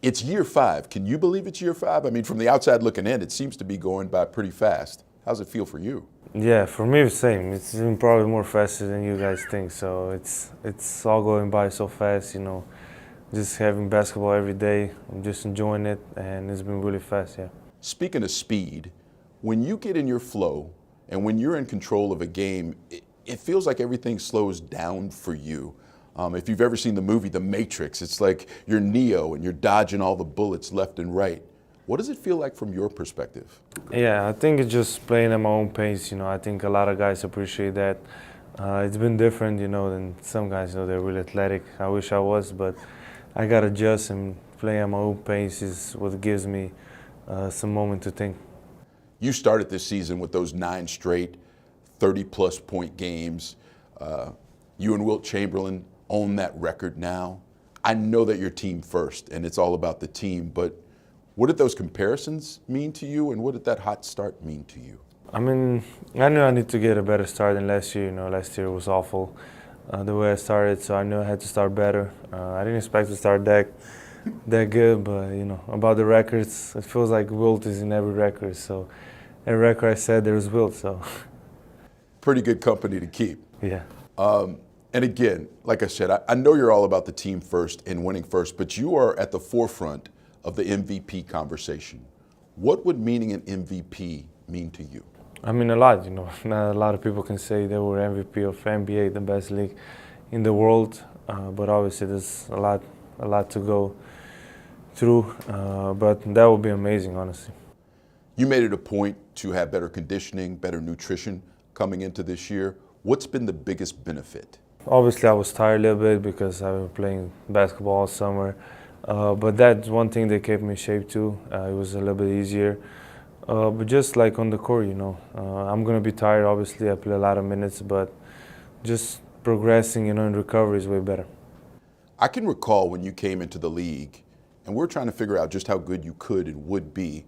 It's year 5. Can you believe it's year 5? I mean, from the outside looking in, it seems to be going by pretty fast. How's it feel for you? Yeah, for me, the same. It's even probably more faster than you guys think. So it's all going by so fast, Just having basketball every day, I'm just enjoying it, and it's been really fast, yeah. Speaking of speed, when you get in your flow and when you're in control of a game, it feels like everything slows down for you. If you've ever seen the movie The Matrix, it's like you're Neo and you're dodging all the bullets left and right. What does it feel like from your perspective? Yeah, I think it's just playing at my own pace. I think a lot of guys appreciate that. It's been different, than some guys. They're really athletic. I wish I was, but I got to adjust, and playing at my own pace is what gives me some moment to think. You started this season with those 9 straight 30-plus point games. You and Wilt Chamberlain own that record now. I know that you're team first, and it's all about the team, but what did those comparisons mean to you, and what did that hot start mean to you? I mean, I knew I need to get a better start than last year. Last year was awful the way I started, so I knew I had to start better. I didn't expect to start that good, but about the records, it feels like Wilt is in every record. So every record I said there was Wilt. So pretty good company to keep. Yeah. And again, like I said, I know you're all about the team first and winning first, but you are at the forefront of the MVP conversation. What would meaning an MVP mean to you? I mean, a lot, Not a lot of people can say they were MVP of NBA, the best league in the world, but obviously there's a lot to go through, but that would be amazing, honestly. You made it a point to have better conditioning, better nutrition coming into this year. What's been the biggest benefit? Obviously, I was tired a little bit because I've been playing basketball all summer, but that's one thing that kept me in shape too. It was a little bit easier. But just like on the court, I'm going to be tired. Obviously, I play a lot of minutes, but just progressing, in recovery is way better. I can recall when you came into the league, and we're trying to figure out just how good you could and would be.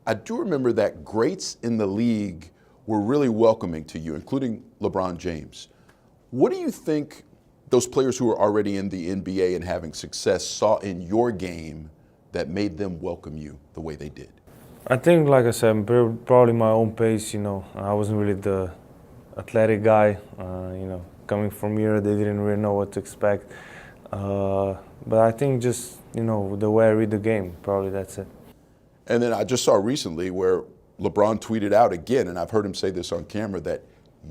I do remember that greats in the league were really welcoming to you, including LeBron James. What do you think those players who are already in the NBA and having success saw in your game that made them welcome you the way they did? I think, like I said, probably my own pace. I wasn't really the athletic guy. Coming from here, they didn't really know what to expect. But I think just, the way I read the game, probably that's it. And then I just saw recently where LeBron tweeted out again, and I've heard him say this on camera, that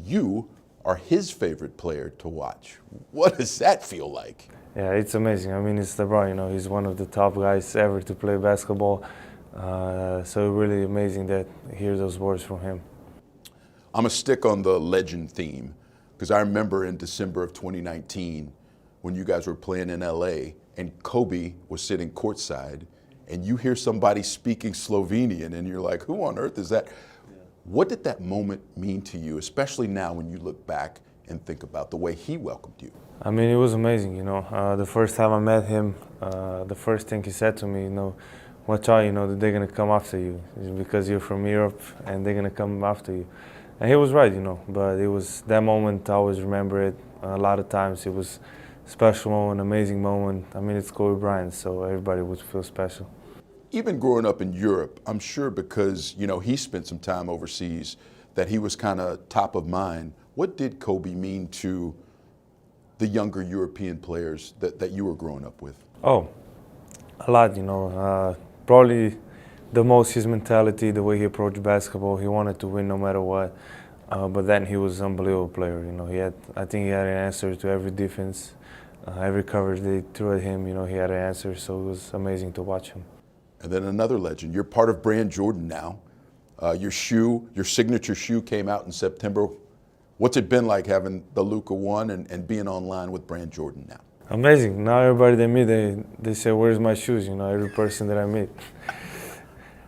you are his favorite player to watch. What does that feel like? Yeah, it's amazing. I mean, it's LeBron, he's one of the top guys ever to play basketball. So really amazing that I hear those words from him. I'm going to stick on the legend theme because I remember in December of 2019 when you guys were playing in LA and Kobe was sitting courtside and you hear somebody speaking Slovenian and you're like, who on earth is that? Yeah. What did that moment mean to you, especially now when you look back and think about the way he welcomed you? I mean, it was amazing, The first time I met him, the first thing he said to me, watch out, that they're going to come after you because you're from Europe and they're going to come after you. And he was right, but it was that moment, I always remember it. A lot of times it was a special moment, amazing moment. I mean, it's Kobe Bryant, so everybody would feel special. Even growing up in Europe, I'm sure because, he spent some time overseas, that he was kind of top of mind. What did Kobe mean to the younger European players that you were growing up with? Oh, a lot, Probably the most his mentality, the way he approached basketball. He wanted to win no matter what. But then he was an unbelievable player. I think he had an answer to every defense, every coverage they threw at him. He had an answer. So it was amazing to watch him. And then another legend. You're part of Brand Jordan now. Your signature shoe came out in September. What's it been like having the Luka 1 and being online with Brand Jordan now? Amazing. Now everybody they meet, they say, where's my shoes? Every person that I meet.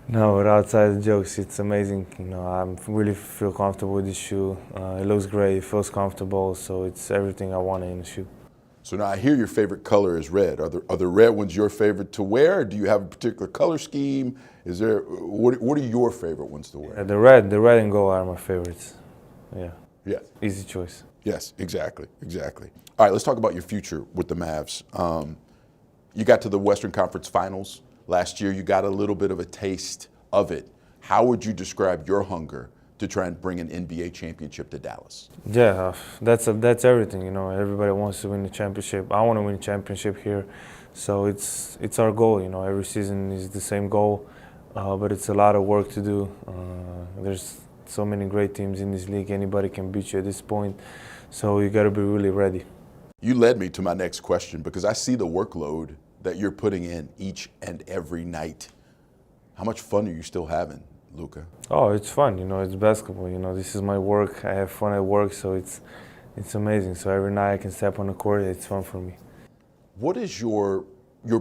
No, but outside the jokes, it's amazing. I really feel comfortable with this shoe. It looks great, it feels comfortable, so it's everything I wanted in a shoe. So now I hear your favorite color is red. Are the red ones your favorite to wear? Or do you have a particular color scheme? What are your favorite ones to wear? Yeah, the red and gold are my favorites. Yeah. Yeah. Easy choice. Yes, exactly. All right, let's talk about your future with the Mavs. You got to the Western Conference Finals Last year, you got a little bit of a taste of it. How would you describe your hunger to try and bring an NBA championship to Dallas? Yeah, that's everything. You know, everybody wants to win the championship. I want to win the championship here, so it's our goal. You know, every season is the same goal, but it's a lot of work to do. There's so many great teams in this league. Anybody can beat you at this point, so you got to be really ready. You led me to my next question because I see the workload that you're putting in each and every night. How much fun are you still having, Luka? Oh, it's fun. You know, it's basketball. You know, this is my work. I have fun at work, so it's amazing. So every night I can step on the court. It's fun for me. What is your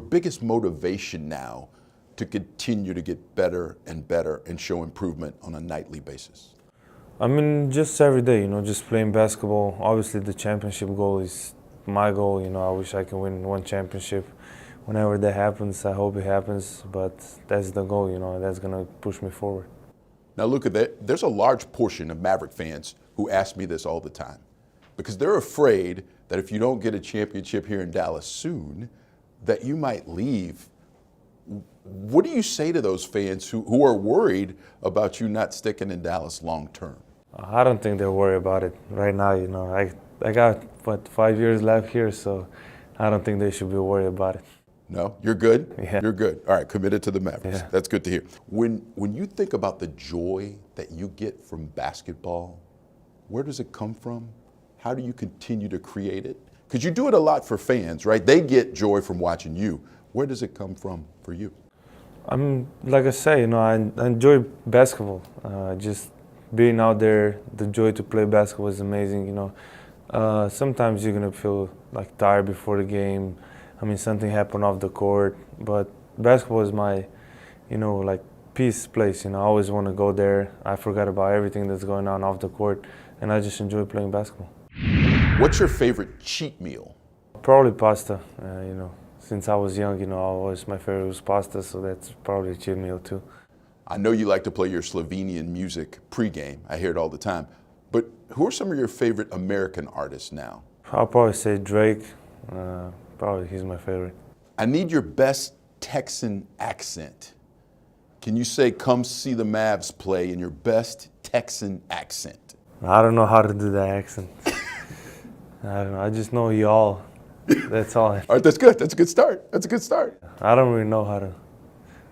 biggest motivation now to continue to get better and show improvement on a nightly basis? I mean, just every day, you know, just playing basketball. Obviously, the championship goal is my goal. You know, I wish I can win one championship. Whenever that happens, I hope it happens, but that's the goal, you know, that's going to push me forward. Now, Luka, there's a large portion of Maverick fans who ask me this all the time because they're afraid that if you don't get a championship here in Dallas soon, that you might leave. What do you say to those fans who are worried about you not sticking in Dallas long term? I don't think they're worried about it right now, you know. I got, 5 years left here, so I don't think they should be worried about it. No, you're good? Yeah. You're good. All right, committed to the Mavericks. Yeah. That's good to hear. When you think about the joy that you get from basketball, where does it come from? How do you continue to create it? Because you do it a lot for fans, right? They get joy from watching you. Where does it come from for you? Like I say, you know, I enjoy basketball. Just being out there, the joy to play basketball is amazing, you know. Sometimes you're going to feel like tired before the game. I mean, something happened off the court, but basketball is my, you know, like peace place. You know, I always want to go there. I forgot about everything that's going on off the court, and I just enjoy playing basketball. What's your favorite cheat meal? Probably pasta. You know, since I was young, you know, my favorite was pasta, so that's probably a cheat meal too. I know you like to play your Slovenian music pregame. I hear it all the time. But who are some of your favorite American artists now? I'll probably say Drake. Probably he's my favorite. I need your best Texan accent. Can you say, come see the Mavs play in your best Texan accent? I don't know how to do that accent. I don't know. I just know y'all. That's all. All right, that's good. That's a good start. That's a good start. I don't really know how to.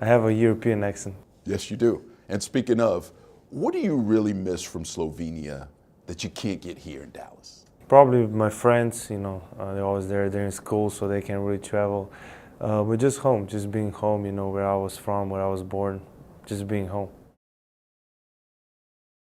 I have a European accent. Yes, you do. And speaking of, what do you really miss from Slovenia that you can't get here in Dallas? Probably my friends, you know, they're always there. They're in school, so they can't really travel. But just home, just being home, you know, where I was from, where I was born, just being home.